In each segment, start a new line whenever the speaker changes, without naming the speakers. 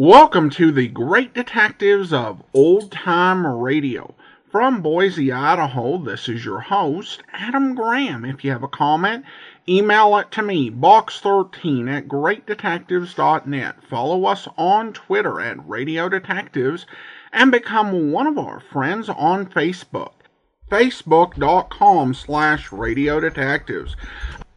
Welcome to the Great Detectives of Old Time Radio. From Boise, Idaho, this is your host, Adam Graham. If you have a comment, email it to me, box13@greatdetectives.net. Follow us on Twitter at Radio Detectives and become one of our friends on Facebook, facebook.com/Radio Detectives.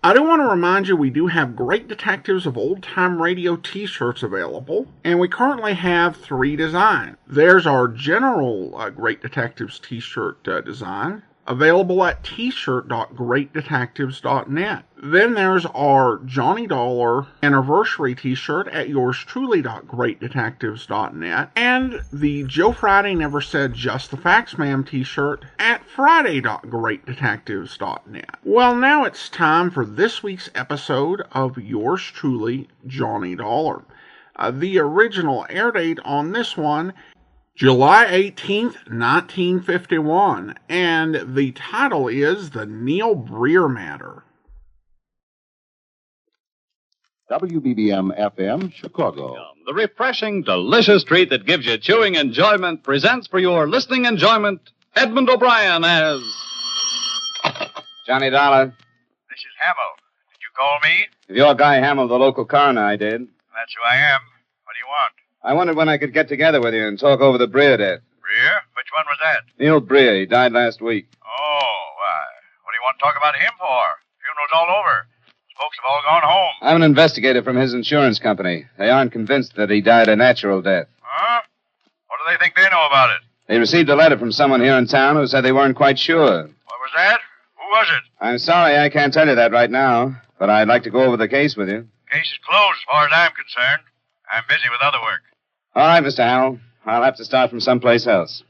I do want to remind you we do have Great Detectives of Old Time Radio t-shirts available, and we currently have 3 designs. There's our general Great Detectives t-shirt design, available at t-shirt.greatdetectives.net. Then there's our Johnny Dollar anniversary t-shirt at yourstruly.greatdetectives.net, and the Joe Friday Never Said Just the Facts Ma'am t-shirt at friday.greatdetectives.net. Well, now it's time for this week's episode of Yours Truly, Johnny Dollar. The original air date on this one, July 18th, 1951, and the title is The Neel Breer Matter.
WBBM FM, Chicago.
The refreshing, delicious treat that gives you chewing enjoyment presents for your listening enjoyment Edmund O'Brien as...
Johnny Dollar.
This is Hamill. Did you call me?
If you're Guy Hamill, the local coroner, I did.
That's who I am. What do you want?
I wondered when I could get together with you and talk over the Breer death.
Breer? Which one was that?
Neel Breer. He died last week.
Oh, why? What do you want to talk about him for? Funeral's all over. Folks have all gone home.
I'm an investigator from his insurance company. They aren't convinced that he died a natural death.
Huh? What do they think they know about it?
They received a letter from someone here in town who said they weren't quite sure.
What was that? Who was it?
I'm sorry I can't tell you that right now, but I'd like to go over the case with you.
Case is closed as far as I'm concerned. I'm busy with other work.
All right, Mr. Hamill. I'll have to start from someplace else.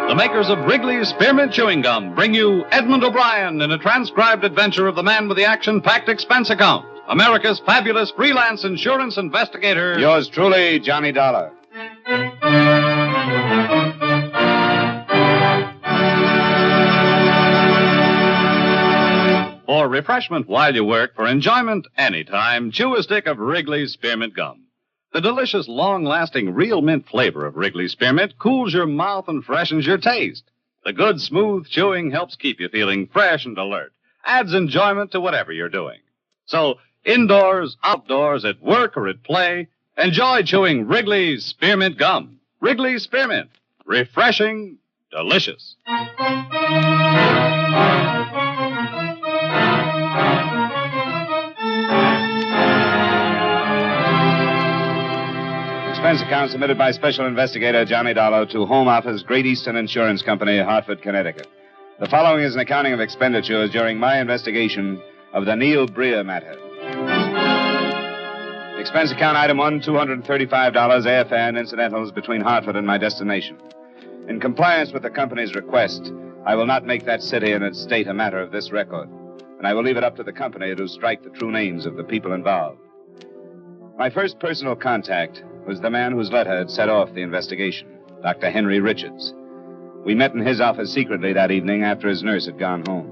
The makers of Wrigley's Spearmint Chewing Gum bring you Edmund O'Brien in a transcribed adventure of the man with the action-packed expense account, America's fabulous freelance insurance investigator.
Yours truly, Johnny Dollar.
For refreshment while you work, for enjoyment anytime, chew a stick of Wrigley's Spearmint Gum. The delicious, long-lasting, real mint flavor of Wrigley's Spearmint cools your mouth and freshens your taste. The good, smooth chewing helps keep you feeling fresh and alert, adds enjoyment to whatever you're doing. So, indoors, outdoors, at work or at play, enjoy chewing Wrigley's Spearmint Gum. Wrigley's Spearmint. Refreshing, delicious.
Expense account submitted by Special Investigator Johnny Dollar to Home Office, Great Eastern Insurance Company, Hartford, Connecticut. The following is an accounting of expenditures during my investigation of the Neel Breer matter. Expense account item 1, $235 airfare and incidentals between Hartford and my destination. In compliance with the company's request, I will not make that city and its state a matter of this record, and I will leave it up to the company to strike the true names of the people involved. My first personal contact was the man whose letter had set off the investigation, Dr. Henry Richards. We met in his office secretly that evening after his nurse had gone home.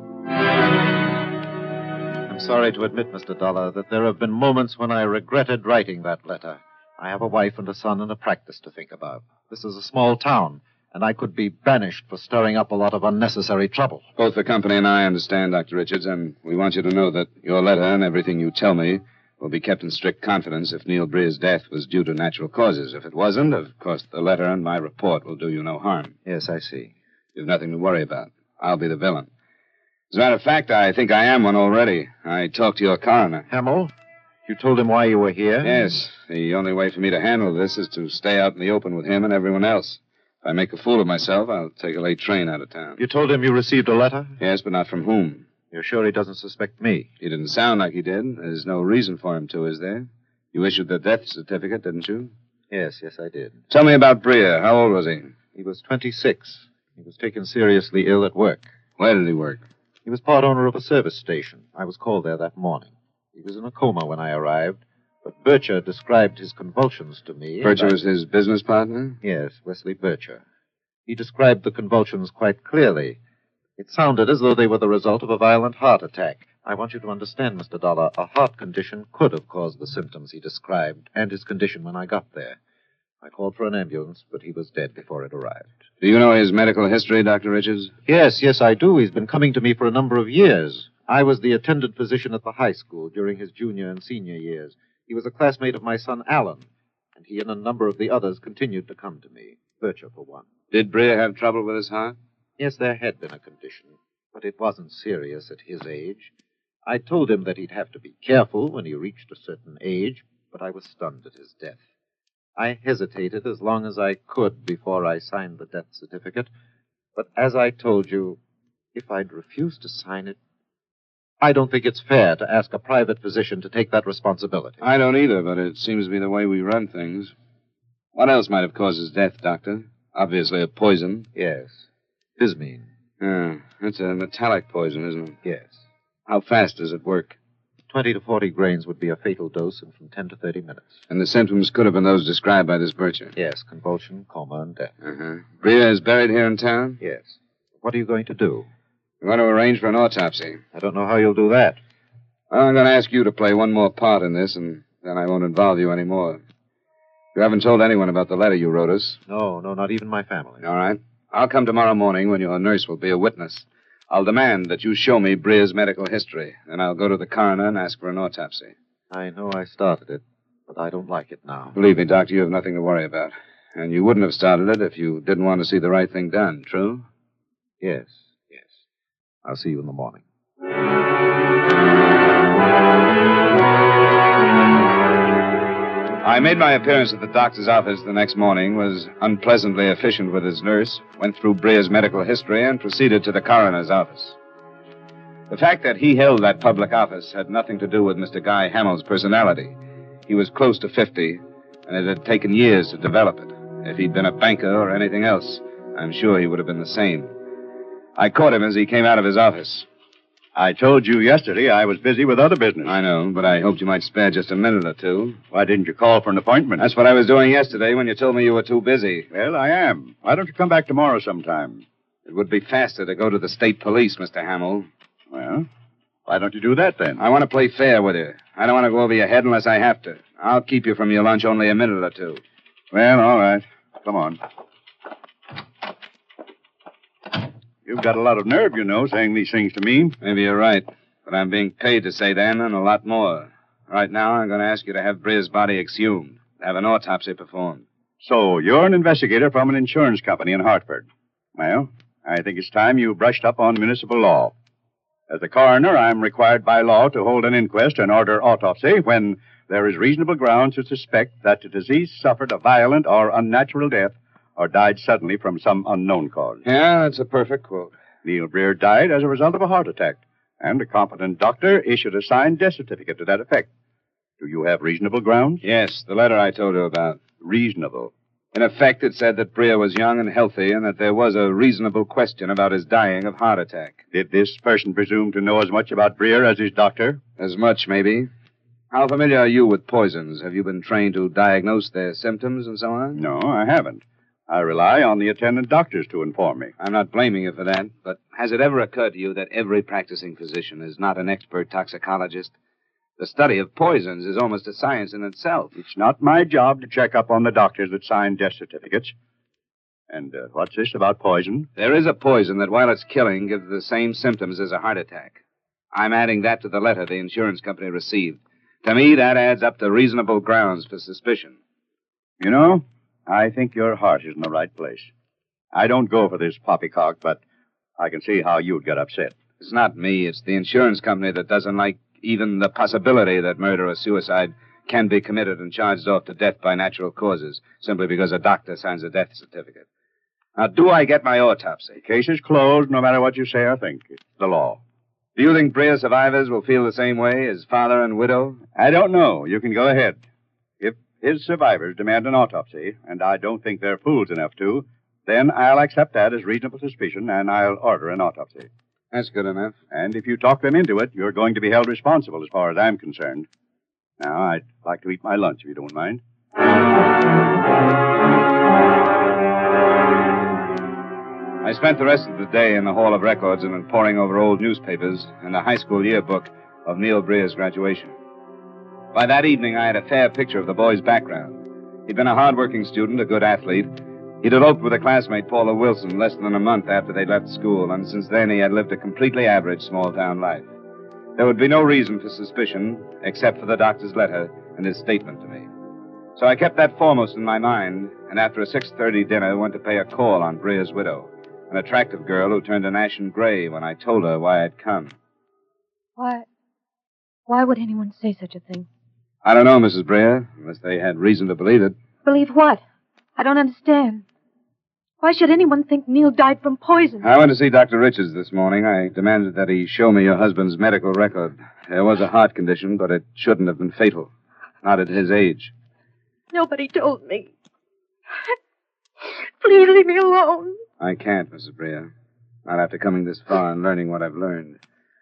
I'm sorry to admit, Mr. Dollar, that there have been moments when I regretted writing that letter. I have a wife and a son and a practice to think about. This is a small town, and I could be banished for stirring up a lot of unnecessary trouble.
Both the company and I understand, Dr. Richards, and we want you to know that your letter and everything you tell me will be kept in strict confidence if Neel Breer's death was due to natural causes. If it wasn't, of course, the letter and my report will do you no harm.
Yes, I see.
You've nothing to worry about. I'll be the villain. As a matter of fact, I think I am one already. I talked to your coroner.
Hamill, you told him why you were here?
Yes. The only way for me to handle this is to stay out in the open with him and everyone else. If I make a fool of myself, I'll take a late train out of town.
You told him you received a letter?
Yes, but not from whom?
You're sure he doesn't suspect me?
He didn't sound like he did. There's no reason for him to, is there? You issued the death certificate, didn't you?
Yes, I did.
Tell me about Breer. How old was he?
He was 26. He was taken seriously ill at work.
Where did he work?
He was part owner of a service station. I was called there that morning. He was in a coma when I arrived, but Bircher described his convulsions to me.
Bircher was his business partner?
Yes, Wesley Bircher. He described the convulsions quite clearly. It sounded as though they were the result of a violent heart attack, I want you to understand, Mr. Dollar, a heart condition could have caused the symptoms he described and his condition when I got there. I called for an ambulance, but he was dead before it arrived.
Do you know his medical history, Dr. Richards?
Yes, I do. He's been coming to me for a number of years. I was the attendant physician at the high school during his junior and senior years. He was a classmate of my son, Alan, and he and a number of the others continued to come to me, Bircher for one.
Did Breer have trouble with his heart?
Yes, there had been a condition, but it wasn't serious at his age. I told him that he'd have to be careful when he reached a certain age, but I was stunned at his death. I hesitated as long as I could before I signed the death certificate, but as I told you, if I'd refused to sign it, I don't think it's fair to ask a private physician to take that responsibility.
I don't either, but it seems to be the way we run things. What else might have caused his death, Doctor? Obviously a poison.
Yes. Bismine.
That's a metallic poison, isn't it?
Yes.
How fast does it work?
20 to 40 grains would be a fatal dose in from 10 to 30 minutes.
And the symptoms could have been those described by this Bircher.
Yes, convulsion, coma, and death.
Breer is buried here in town?
Yes. What are you going to do?
We want to arrange for an autopsy.
I don't know how you'll do that.
Well, I'm going to ask you to play one more part in this, and then I won't involve you anymore. You haven't told anyone about the letter you wrote us.
No, not even my family.
All right. I'll come tomorrow morning when your nurse will be a witness. I'll demand that you show me Breer's medical history, and I'll go to the coroner and ask for an autopsy.
I know I started it, but I don't like it now.
Believe me, Doctor, you have nothing to worry about. And you wouldn't have started it if you didn't want to see the right thing done, true?
Yes. I'll see you in the morning.
I made my appearance at the doctor's office the next morning, was unpleasantly efficient with his nurse, went through Breer's medical history, and proceeded to the coroner's office. The fact that he held that public office had nothing to do with Mr. Guy Hamill's personality. He was close to 50, and it had taken years to develop it. If he'd been a banker or anything else, I'm sure he would have been the same. I caught him as he came out of his office.
I told you yesterday I was busy with other business.
I know, but I hoped you might spare just a minute or two.
Why didn't you call for an appointment?
That's what I was doing yesterday when you told me you were too busy.
Well, I am. Why don't you come back tomorrow sometime?
It would be faster to go to the state police, Mr. Hamill.
Well, why don't you do that then?
I want to play fair with you. I don't want to go over your head unless I have to. I'll keep you from your lunch only a minute or two.
Well, all right. Come on. You've got a lot of nerve, you know, saying these things to me.
Maybe you're right. But I'm being paid to say them and a lot more. Right now, I'm going to ask you to have Breer's body exhumed, have an autopsy performed.
So, you're an investigator from an insurance company in Hartford. Well, I think it's time you brushed up on municipal law. As a coroner, I'm required by law to hold an inquest and order autopsy when there is reasonable grounds to suspect that the deceased suffered a violent or unnatural death or died suddenly from some unknown cause.
Yeah, that's a perfect quote.
Neel Breer died as a result of a heart attack, and a competent doctor issued a signed death certificate to that effect. Do you have reasonable grounds?
Yes, the letter I told you about.
Reasonable.
In effect, it said that Breer was young and healthy and that there was a reasonable question about his dying of heart attack.
Did this person presume to know as much about Breer as his doctor?
As much, maybe. How familiar are you with poisons? Have you been trained to diagnose their symptoms and so on?
No, I haven't. I rely on the attendant doctors to inform me.
I'm not blaming you for that, but has it ever occurred to you that every practicing physician is not an expert toxicologist? The study of poisons is almost a science in itself.
It's not my job to check up on the doctors that sign death certificates. And what's this about poison?
There is a poison that, while it's killing, gives the same symptoms as a heart attack. I'm adding that to the letter the insurance company received. To me, that adds up to reasonable grounds for suspicion.
You know, I think your heart is in the right place. I don't go for this poppycock, but I can see how you'd get upset.
It's not me. It's the insurance company that doesn't like even the possibility that murder or suicide can be committed and charged off to death by natural causes, simply because a doctor signs a death certificate. Now, do I get my autopsy?
The case is closed, no matter what you say or think. It's the law.
Do you think Breer survivors will feel the same way, his father and widow?
I don't know. You can go ahead. If his survivors demand an autopsy, and I don't think they're fools enough to, then I'll accept that as reasonable suspicion, and I'll order an autopsy.
That's good enough.
And if you talk them into it, you're going to be held responsible as far as I'm concerned. Now, I'd like to eat my lunch, if you don't mind.
I spent the rest of the day in the Hall of Records and in poring over old newspapers and the high school yearbook of Neel Breer's graduation. By that evening, I had a fair picture of the boy's background. He'd been a hard-working student, a good athlete. He'd eloped with a classmate, Paula Wilson, less than a month after they'd left school, and since then he had lived a completely average small-town life. There would be no reason for suspicion, except for the doctor's letter and his statement to me. So I kept that foremost in my mind, and after a 6:30 dinner, went to pay a call on Breer's widow, an attractive girl who turned an ashen gray when I told her why I'd come.
Why would anyone say such a thing?
I don't know, Mrs. Breer, unless they had reason to believe it.
Believe what? I don't understand. Why should anyone think Neel died from poison?
I went to see Dr. Richards this morning. I demanded that he show me your husband's medical record. There was a heart condition, but it shouldn't have been fatal. Not at his age.
Nobody told me. Please leave me alone.
I can't, Mrs. Breer. Not after coming this far and learning what I've learned.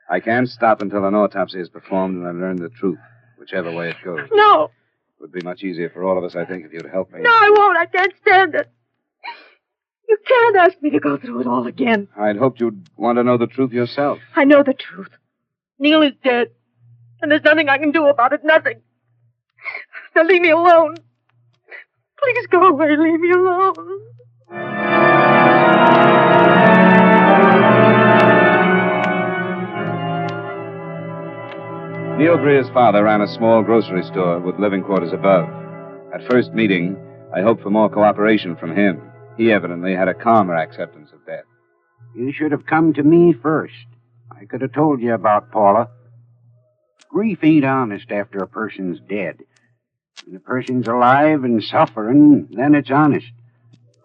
I can't stop until an autopsy is performed and I learn the truth, whichever way it goes.
No.
It would be much easier for all of us, I think, if you'd help me.
No, I won't. I can't stand it. You can't ask me to go through it all again.
I'd hoped you'd want to know the truth yourself.
I know the truth. Neel is dead. And there's nothing I can do about it. Nothing. Now leave me alone. Please go away. Leave me alone.
Neel Breer's father ran a small grocery store with living quarters above. At first meeting, I hoped for more cooperation from him. He evidently had a calmer acceptance of death.
You should have come to me first. I could have told you about Paula. Grief ain't honest after a person's dead. When a person's alive and suffering, then it's honest.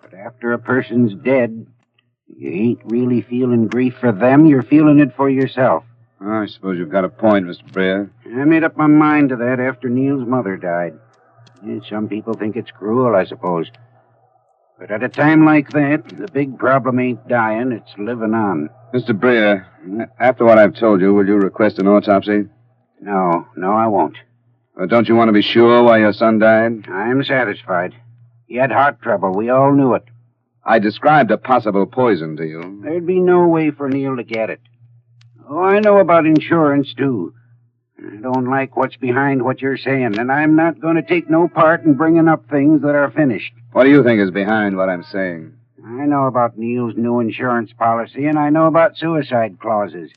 But after a person's dead, you ain't really feeling grief for them, you're feeling it for yourself.
I suppose you've got a point, Mr. Breer.
I made up my mind to that after Neel's mother died. Some people think it's cruel, I suppose. But at a time like that, the big problem ain't dying, it's living on.
Mr. Breer, after what I've told you, will you request an autopsy?
No, I won't.
Well, don't you want to be sure why your son died?
I'm satisfied. He had heart trouble. We all knew it.
I described a possible poison to you.
There'd be no way for Neel to get it. Oh, I know about insurance, too. I don't like what's behind what you're saying, and I'm not going to take no part in bringing up things that are finished.
What do you think is behind what I'm saying?
I know about Neel's new insurance policy, and I know about suicide clauses.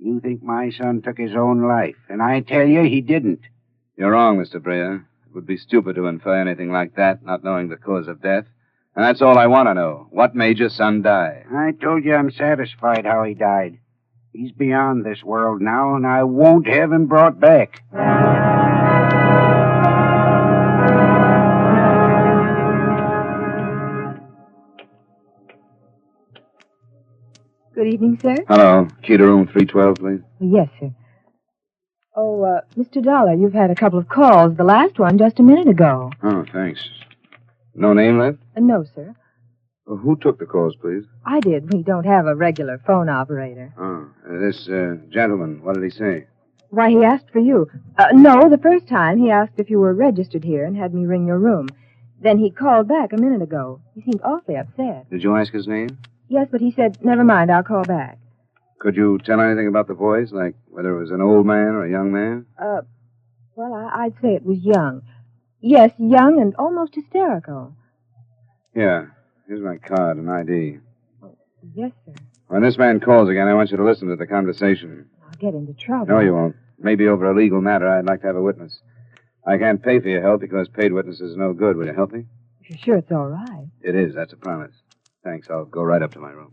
You think my son took his own life, and I tell you he didn't.
You're wrong, Mr. Breer. It would be stupid to infer anything like that, not knowing the cause of death. And that's all I want to know. What made your son die?
I told you I'm satisfied how he died. He's beyond this world now, and I won't have him brought back.
Good evening, sir.
Hello. Key to room 312, please.
Yes, sir. Oh, Mr. Dollar, you've had a couple of calls. The last one just a minute ago.
Oh, thanks. No name left?
No, sir.
Well, who took the calls, please?
I did. We don't have a regular phone operator.
Oh, this gentleman, what did he say?
Why, he asked for you. No, the first time he asked if you were registered here and had me ring your room. Then he called back a minute ago. He seemed awfully upset.
Did you ask his name?
Yes, but he said, never mind, I'll call back.
Could you tell anything about the voice, like whether it was an old man or a young man?
Well, I'd say it was young. Yes, young and almost hysterical.
Yeah. Here's my card and ID.
Yes, sir.
When this man calls again, I want you to listen to the conversation.
I'll get into trouble.
No, you won't. Maybe over a legal matter, I'd like to have a witness. I can't pay for your help because paid witnesses are no good. Will you help me?
If you're sure it's all right.
It is. That's a promise. Thanks. I'll go right up to my room.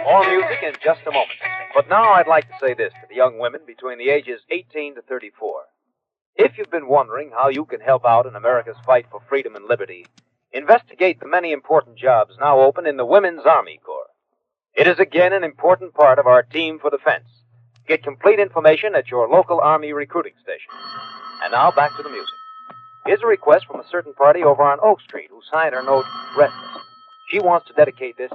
More music in just a moment. But now I'd like to say this to the young women between the ages 18 to 34. If you've been wondering how you can help out in America's fight for freedom and liberty, investigate the many important jobs now open in the Women's Army Corps. It is again an important part of our team for defense. Get complete information at your local Army recruiting station. And now back to the music. Here's a request from a certain party over on Oak Street who signed her note, Restless. She wants to dedicate this.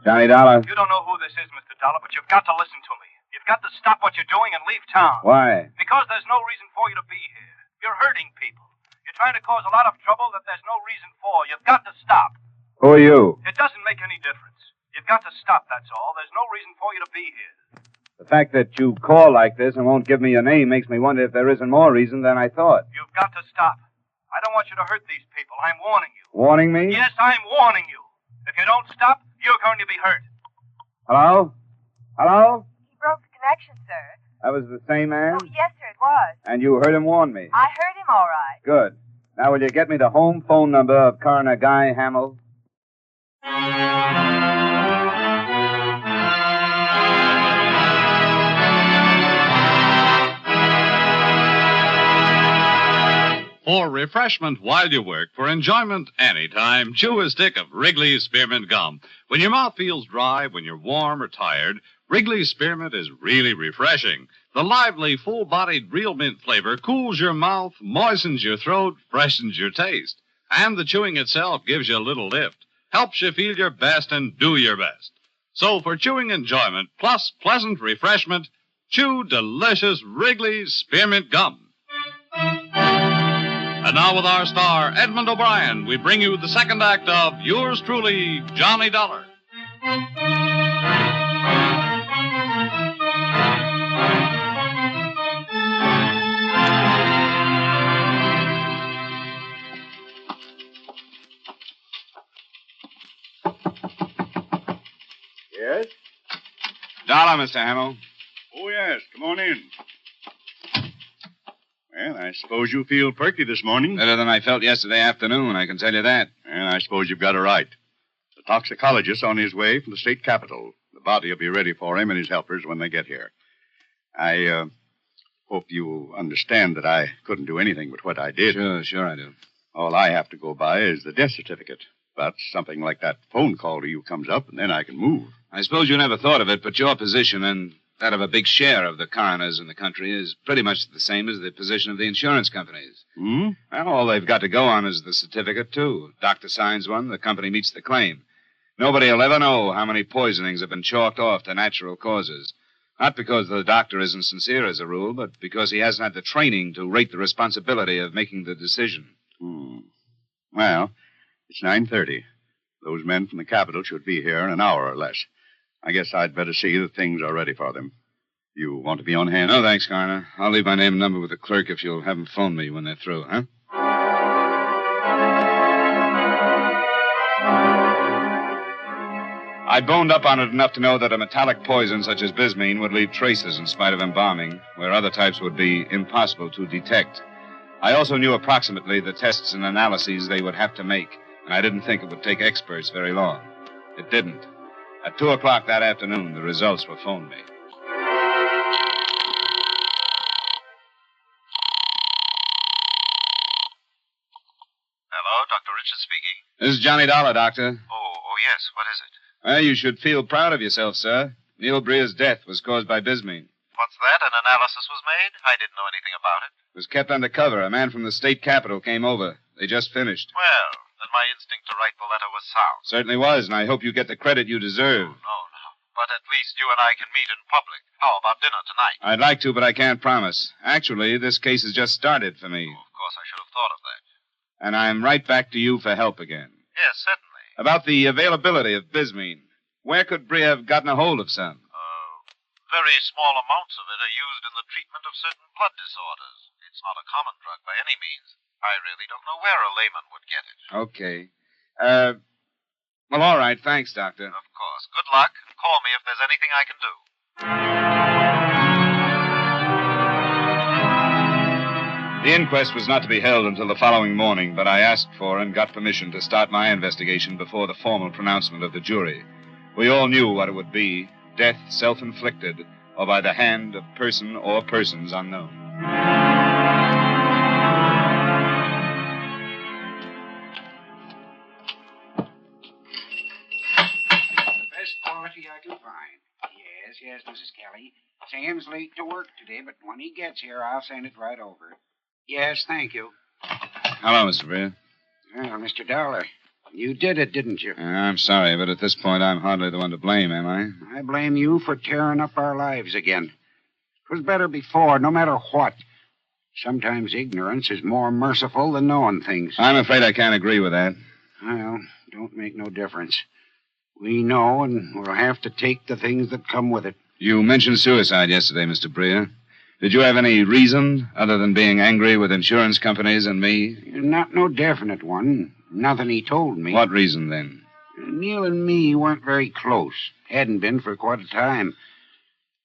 Johnny Dollar.
You don't know who this is, Mr. Dollar, but you've got to listen to me. You've got to stop what you're doing and leave town.
Why?
Because there's no reason for you to be here. You're hurting people. You're trying to cause a lot of trouble that there's no reason for. You've got to stop.
Who are you?
It doesn't make any difference. You've got to stop, that's all. There's no reason for you to be here.
The fact that you call like this and won't give me your name makes me wonder if there isn't more reason than I thought.
You've got to stop. I don't want you to hurt these people. I'm warning you.
Warning me?
Yes, I'm warning you. If you don't stop, you're going to be hurt.
Hello? Hello?
He broke the connection, sir.
That was the same man?
Oh, yes, sir, it was.
And you heard him warn me?
I heard him all right.
Good. Now, will you get me the home phone number of Coroner Guy Hamill?
For refreshment while you work, for enjoyment anytime, chew a stick of Wrigley's Spearmint Gum. When your mouth feels dry, when you're warm or tired, Wrigley's Spearmint is really refreshing. The lively, full-bodied real mint flavor cools your mouth, moistens your throat, freshens your taste. And the chewing itself gives you a little lift, helps you feel your best and do your best. So for chewing enjoyment plus pleasant refreshment, chew delicious Wrigley's Spearmint Gum. And now with our star, Edmund O'Brien, we bring you the second act of yours truly, Johnny Dollar.
Yes?
Dollar, Mr. Hamill.
Oh, yes. Come on in. Well, I suppose you feel perky this morning.
Better than I felt yesterday afternoon, I can tell you that.
And I suppose you've got it right. The toxicologist's on his way from the state capitol. The body will be ready for him and his helpers when they get here. I hope you understand that I couldn't do anything but what I did.
Sure I do.
All I have to go by is the death certificate. But something like that phone call to you comes up, and then I can move.
I suppose you never thought of it, but your position and that of a big share of the coroners in the country is pretty much the same as the position of the insurance companies.
Hmm?
Well, all they've got to go on is the certificate, too. Doctor signs one, the company meets the claim. Nobody will ever know how many poisonings have been chalked off to natural causes. Not because the doctor isn't sincere as a rule, but because he hasn't had the training to rate the responsibility of making the decision.
Well, it's 9:30. Those men from the Capitol should be here in an hour or less. I guess I'd better see that things are ready for them. You want to be on hand?
No, thanks, Coroner. I'll leave my name and number with the clerk if you'll have them phone me when they're through, huh? I boned up on it enough to know that a metallic poison such as bismine would leave traces in spite of embalming, where other types would be impossible to detect. I also knew approximately the tests and analyses they would have to make, and I didn't think it would take experts very long. It didn't. At 2 o'clock that afternoon, the results were phoned me.
Hello, Dr. Richard speaking.
This is Johnny Dollar, Doctor.
Oh, yes. What is it?
Well, you should feel proud of yourself, sir. Neel Breer's death was caused by bismine.
What's that? An analysis was made? I didn't know anything about it.
It was kept under cover. A man from the state capitol came over. They just finished.
Well, then my instinct to write the letter was sound.
Certainly was, and I hope you get the credit you deserve.
No. But at least you and I can meet in public. How about dinner tonight?
I'd like to, but I can't promise. Actually, this case has just started for me.
Oh, of course, I should have thought of that.
And I'm right back to you for help again.
Yes, certainly.
About the availability of bismine. Where could Breer have gotten a hold of some?
Very small amounts of it are used in the treatment of certain blood disorders. It's not a common drug by any means. I really don't know where a layman would get it.
Okay. Well, all right. Thanks, Doctor.
Of course. Good luck. Call me if there's anything I can do.
The inquest was not to be held until the following morning, but I asked for and got permission to start my investigation before the formal pronouncement of the jury. We all knew what it would be. Death self-inflicted, or by the hand of person or persons unknown.
The best quality I can find. Yes, Mrs. Kelly. Sam's late to work today, but when he gets here, I'll send it right over. Yes, thank you.
Hello, Mr. Breer.
Well, Mr. Dollar, You did it, didn't you?
I'm sorry, but at this point, I'm hardly the one to blame, am I?
I blame you for tearing up our lives again. It was better before, no matter what. Sometimes ignorance is more merciful than knowing things.
I'm afraid I can't agree with that.
Well, don't make no difference. We know, and we'll have to take the things that come with it.
You mentioned suicide yesterday, Mr. Breer. Did you have any reason other than being angry with insurance companies and me?
Not no definite one. Nothing he told me.
What reason, then?
Neil and me weren't very close. Hadn't been for quite a time.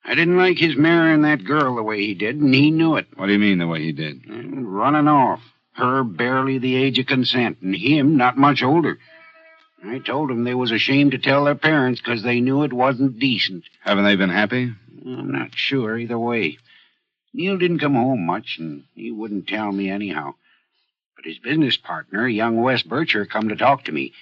I didn't like his marrying that girl the way he did, and he knew it.
What do you mean, the way he did?
Running off. Her barely the age of consent, and him not much older. I told them they was ashamed to tell their parents because they knew it wasn't decent.
Haven't they been happy?
I'm not sure either way. Neil didn't come home much, and he wouldn't tell me anyhow. But his business partner, young Wes Bircher, come to talk to me.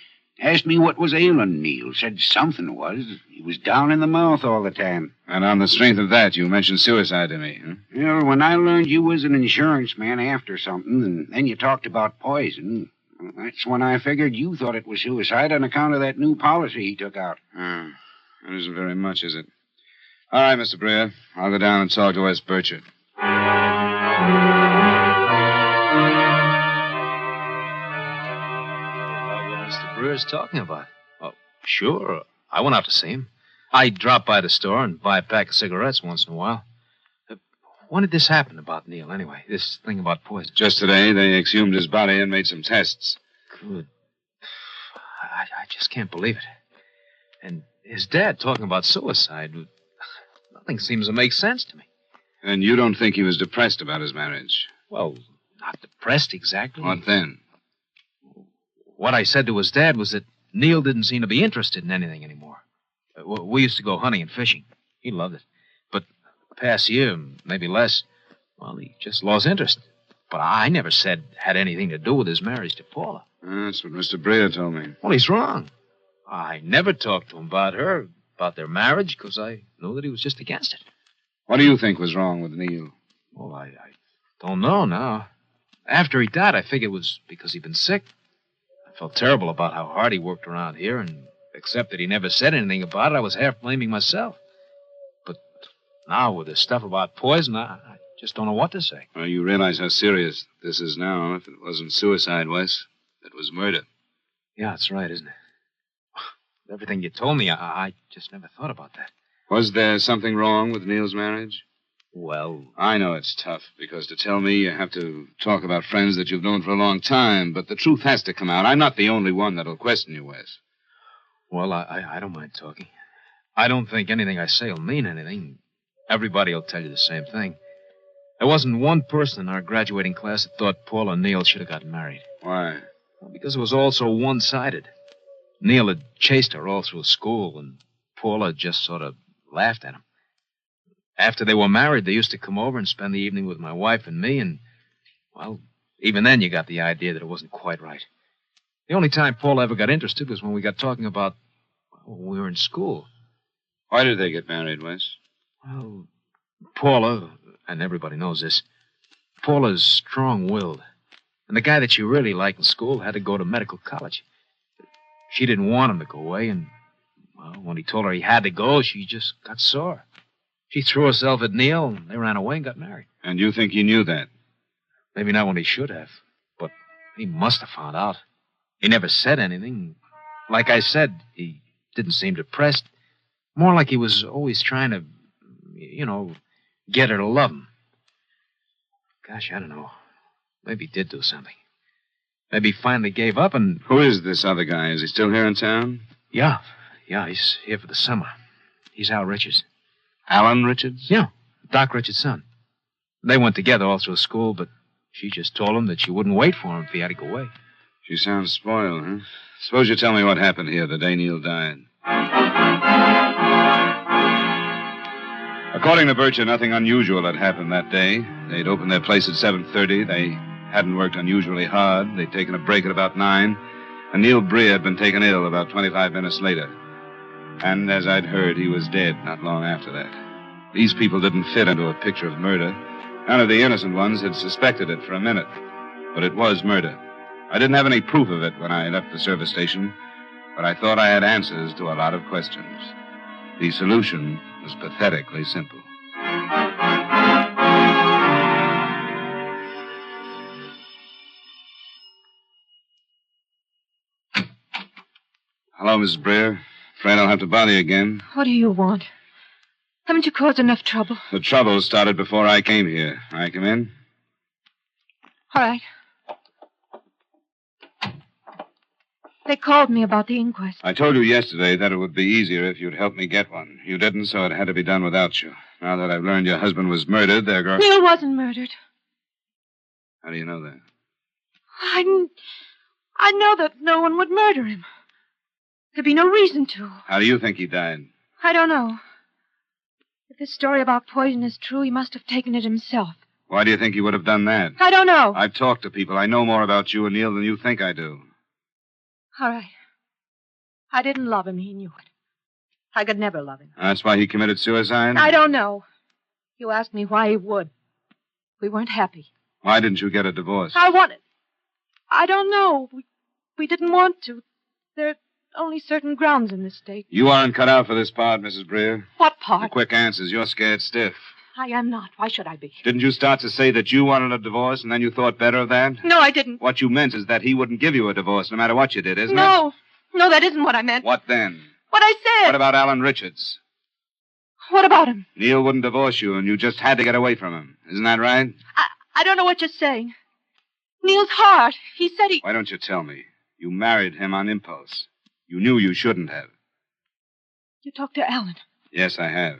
Asked me what was ailing Neil. Said something was. He was down in the mouth all the time.
And on the strength of that, you mentioned suicide to me, huh?
Well, when I learned you was an insurance man after something, and then you talked about poison, that's when I figured you thought it was suicide on account of that new policy he took out.
That isn't very much, is it? All right, Mr. Breer. I'll go down and talk to Wes Bircher.
Mr. Breer's talking about. Oh, sure. I went out to see him. I drop by the store and buy a pack of cigarettes once in a while. When did this happen about Neil, anyway? This thing about poison?
Just today, they exhumed his body and made some tests.
Good. I just can't believe it. And his dad talking about suicide. Nothing seems to make sense to me.
And you don't think he was depressed about his marriage?
Well, not depressed exactly.
What then?
What I said to his dad was that Neil didn't seem to be interested in anything anymore. We used to go hunting and fishing. He loved it. But the past year, maybe less, well, he just lost interest. But I never said had anything to do with his marriage to Paula.
That's what Mr. Breer told me.
Well, he's wrong. I never talked to him about her, about their marriage, because I knew that he was just against it.
What do you think was wrong with Neil?
Well, I don't know now. After he died, I figured it was because he'd been sick. I felt terrible about how hard he worked around here, and except that he never said anything about it, I was half blaming myself. But now, with the stuff about poison, I just don't know what to say.
Well, you realize how serious this is now. If it wasn't suicide, Wes, it was murder.
Yeah, that's right, isn't it? Everything you told me, I just never thought about that.
Was there something wrong with Neil's marriage?
Well,
I know it's tough, because to tell me you have to talk about friends that you've known for a long time, but the truth has to come out. I'm not the only one that'll question you, Wes.
Well, I don't mind talking. I don't think anything I say will mean anything. Everybody will tell you the same thing. There wasn't one person in our graduating class that thought Paul and Neil should have gotten married.
Why?
Well, because it was all so one-sided. Neil had chased her all through school, and Paula just sort of laughed at him. After they were married, they used to come over and spend the evening with my wife and me, and, well, even then you got the idea that it wasn't quite right. The only time Paula ever got interested was when we got talking about when we were in school.
Why did they get married, Wes?
Well, Paula, and everybody knows this, Paula's strong-willed. And the guy that she really liked in school had to go to medical college. She didn't want him to go away, and, well, when he told her he had to go, she just got sore. She threw herself at Neil, and they ran away and got married.
And you think he knew that?
Maybe not when he should have, but he must have found out. He never said anything. Like I said, he didn't seem depressed. More like he was always trying to, get her to love him. Gosh, I don't know. Maybe he did do something. Maybe he finally gave up and...
Who is this other guy? Is he still here in town?
Yeah, he's here for the summer. He's Al Richards.
Alan Richards?
Yeah, Doc Richards' son. They went together all through school, but she just told him that she wouldn't wait for him if he had to go away.
She sounds spoiled, huh? Suppose you tell me what happened here the day Neil died. According to Bircher, nothing unusual had happened that day. They'd opened their place at 7:30. They hadn't worked unusually hard. They'd taken a break at about 9. And Neel Breer had been taken ill about 25 minutes later. And as I'd heard, he was dead not long after that. These people didn't fit into a picture of murder. None of the innocent ones had suspected it for a minute. But it was murder. I didn't have any proof of it when I left the service station, but I thought I had answers to a lot of questions. The solution was pathetically simple. Hello, Mrs. Breer. Afraid I'll have to bother you again.
What do you want? Haven't you caused enough trouble?
The trouble started before I came here. I come in?
All right. They called me about the inquest.
I told you yesterday that it would be easier if you'd help me get one. You didn't, so it had to be done without you. Now that I've learned your husband was murdered, they're going...
Neel wasn't murdered.
How do you know that?
I know that no one would murder him. There'd be no reason to.
How do you think he died?
I don't know. If this story about poison is true, he must have taken it himself.
Why do you think he would have done that?
I don't know.
I've talked to people. I know more about you and Neel than you think I do.
All right. I didn't love him. He knew it. I could never love him.
That's why he committed suicide?
I don't know. You asked me why he would. We weren't happy.
Why didn't you get a divorce?
I don't know. We didn't want to. There are only certain grounds in this state.
You aren't cut out for this part, Mrs. Breer.
What part?
The quick answers. You're scared stiff.
I am not. Why should I be?
Didn't you start to say that you wanted a divorce and then you thought better of that?
No, I didn't.
What you meant is that he wouldn't give you a divorce no matter what you did, isn't it?
No, that isn't what I meant.
What then?
What I said.
What about Alan Richards?
What about him?
Neel wouldn't divorce you and you just had to get away from him. Isn't that right?
I don't know what you're saying. Neil's heart. He said he...
Why don't you tell me? You married him on impulse. You knew you shouldn't have.
You talked to Alan?
Yes, I have.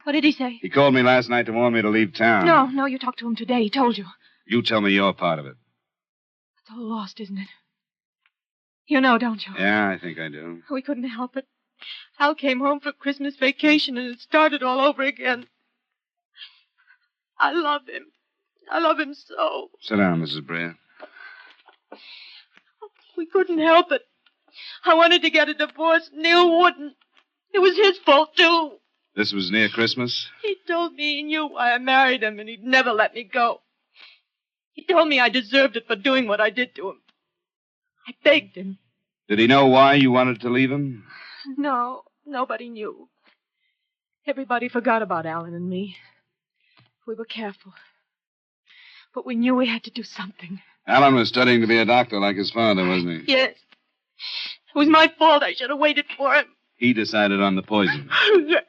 What did he say?
He called me last night to warn me to leave town.
No, you talked to him today. He told you.
You tell me your part of it.
It's all lost, isn't it? You know, don't you?
Yeah, I think I do.
We couldn't help it. Al came home for Christmas vacation and it started all over again. I love him. I love him so.
Sit down, Mrs. Breer.
We couldn't help it. I wanted to get a divorce. Neel wouldn't. It was his fault, too.
This was near Christmas?
He told me he knew why I married him and he'd never let me go. He told me I deserved it for doing what I did to him. I begged him.
Did he know why you wanted to leave him?
No, nobody knew. Everybody forgot about Alan and me. We were careful. But we knew we had to do something.
Alan was studying to be a doctor like his father, wasn't he?
Yes. It was my fault. I should have waited for him.
He decided on the poison.
Yes.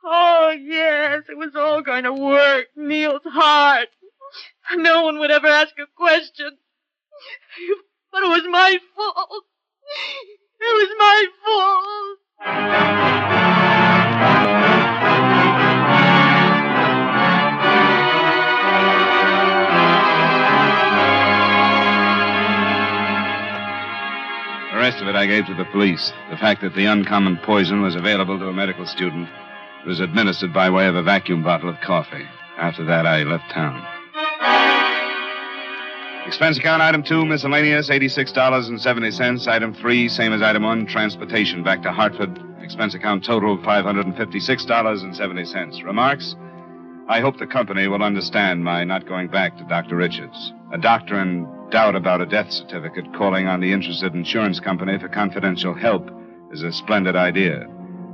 Oh, yes. It was all going to work. Neil's heart. No one would ever ask a question. But it was my fault. It was my fault.
The rest of it I gave to the police. The fact that the uncommon poison was available to a medical student was administered by way of a vacuum bottle of coffee. After that, I left town. Expense account item 2, miscellaneous, $86.70. Item 3, same as item 1, transportation back to Hartford. Expense account total, $556.70. Remarks? I hope the company will understand my not going back to Dr. Richards. A doctor in doubt about a death certificate calling on the interested insurance company for confidential help is a splendid idea.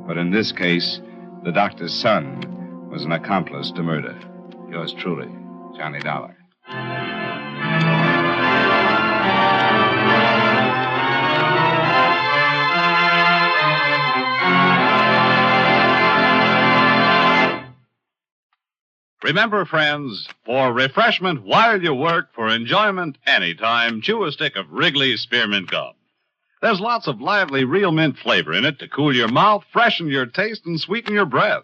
But in this case, the doctor's son was an accomplice to murder. Yours truly, Johnny Dollar.
Remember, friends, for refreshment while you work, for enjoyment anytime, chew a stick of Wrigley's Spearmint Gum. There's lots of lively real mint flavor in it to cool your mouth, freshen your taste, and sweeten your breath.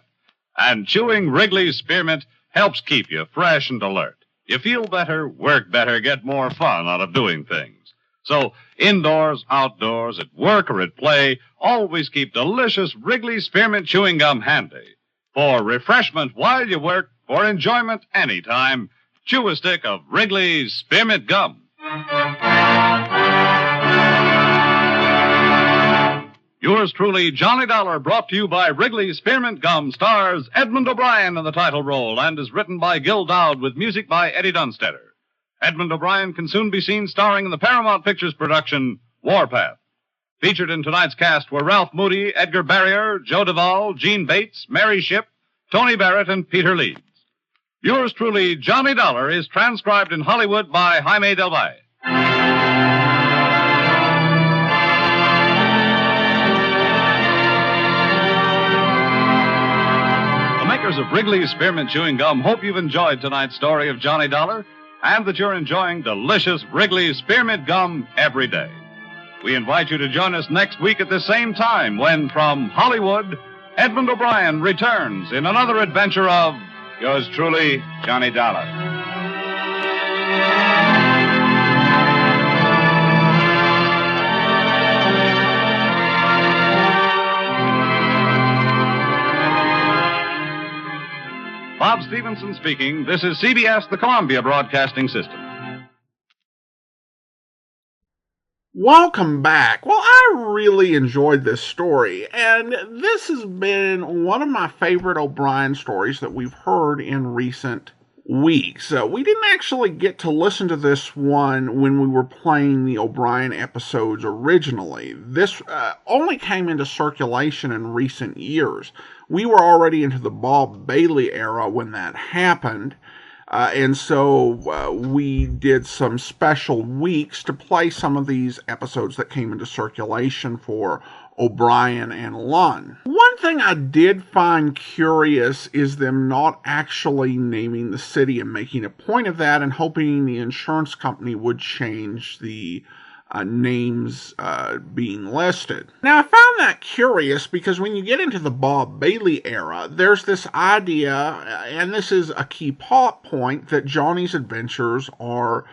And chewing Wrigley's Spearmint helps keep you fresh and alert. You feel better, work better, get more fun out of doing things. So, indoors, outdoors, at work or at play, always keep delicious Wrigley's Spearmint Chewing Gum handy. For refreshment while you work, for enjoyment anytime, chew a stick of Wrigley's Spearmint Gum. Yours truly, Johnny Dollar, brought to you by Wrigley's Spearmint Gum, stars Edmund O'Brien in the title role and is written by Gil Dowd with music by Eddie Dunstetter. Edmund O'Brien can soon be seen starring in the Paramount Pictures production, Warpath. Featured in tonight's cast were Ralph Moody, Edgar Barrier, Joe Duvall, Gene Bates, Mary Shipp, Tony Barrett, and Peter Leeds. Yours truly, Johnny Dollar, is transcribed in Hollywood by Jaime Del Valle. The makers of Wrigley's Spearmint Chewing Gum hope you've enjoyed tonight's story of Johnny Dollar and that you're enjoying delicious Wrigley's Spearmint Gum every day. We invite you to join us next week at the same time when, from Hollywood, Edmund O'Brien returns in another adventure of
yours truly, Johnny Dollar.
Bob Stevenson speaking. This is CBS, the Columbia Broadcasting System.
Welcome back. Well, I really enjoyed this story, and this has been one of my favorite O'Brien stories that we've heard in recent weeks. We didn't actually get to listen to this one when we were playing the O'Brien episodes originally. This only came into circulation in recent years. We were already into the Bob Bailey era when that happened. And so we did some special weeks to play some of these episodes that came into circulation for O'Brien and Lunn. One thing I did find curious is them not actually naming the city and making a point of that and hoping the insurance company would change the names being listed. Now, I found that curious because when you get into the Bob Bailey era, there's this idea, and this is a key plot point, that Johnny's adventures are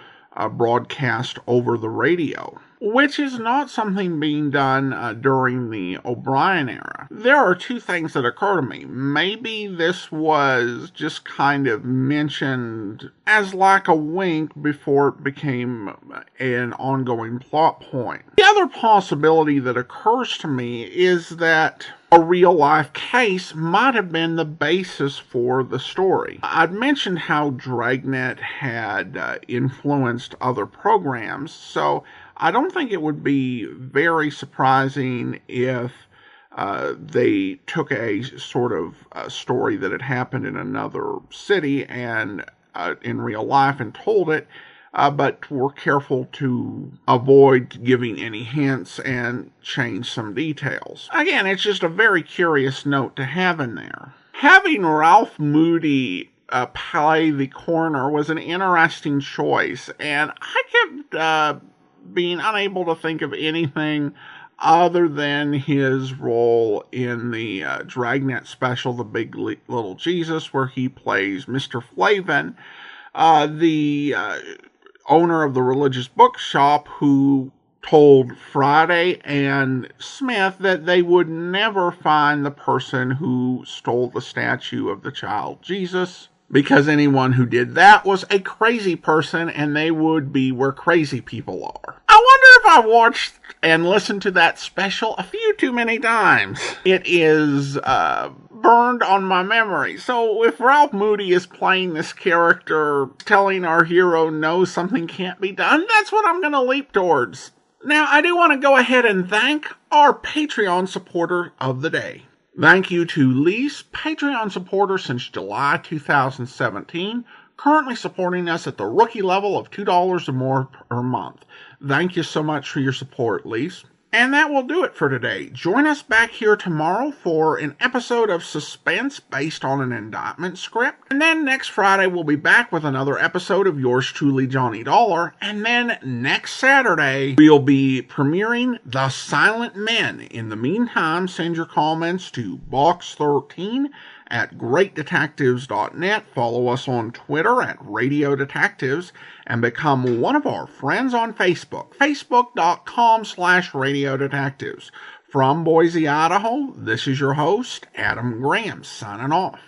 broadcast over the radio, which is not something being done during the O'Brien era. There are two things that occur to me. Maybe this was just kind of mentioned as like a wink before it became an ongoing plot point. The other possibility that occurs to me is that a real-life case might have been the basis for the story. I'd mentioned how Dragnet had influenced other programs, so I don't think it would be very surprising if they took a sort of story that had happened in another city and in real life and told it, but were careful to avoid giving any hints and change some details. Again, it's just a very curious note to have in there. Having Ralph Moody play the coroner was an interesting choice, and I kept being unable to think of anything other than his role in the Dragnet special, The Big Little Jesus, where he plays Mr. Flavin, the owner of the religious bookshop who told Friday and Smith that they would never find the person who stole the statue of the child Jesus, because anyone who did that was a crazy person, and they would be where crazy people are. I wonder if I watched and listened to that special a few too many times. It is burned on my memory. So if Ralph Moody is playing this character, telling our hero no, something can't be done, that's what I'm going to leap towards. Now, I do want to go ahead and thank our Patreon supporter of the day. Thank you to Lise, Patreon supporter since July 2017, currently supporting us at the rookie level of $2 or more per month. Thank you so much for your support, Lise. And that will do it for today. Join us back here tomorrow for an episode of Suspense based on an indictment script. And then next Friday, we'll be back with another episode of Yours Truly, Johnny Dollar. And then next Saturday, we'll be premiering The Silent Men. In the meantime, send your comments to Box13 at greatdetectives.net. Follow us on Twitter at Radio Detectives and become one of our friends on Facebook, facebook.com/Radio Detectives. From Boise, Idaho, this is your host, Adam Graham, signing off.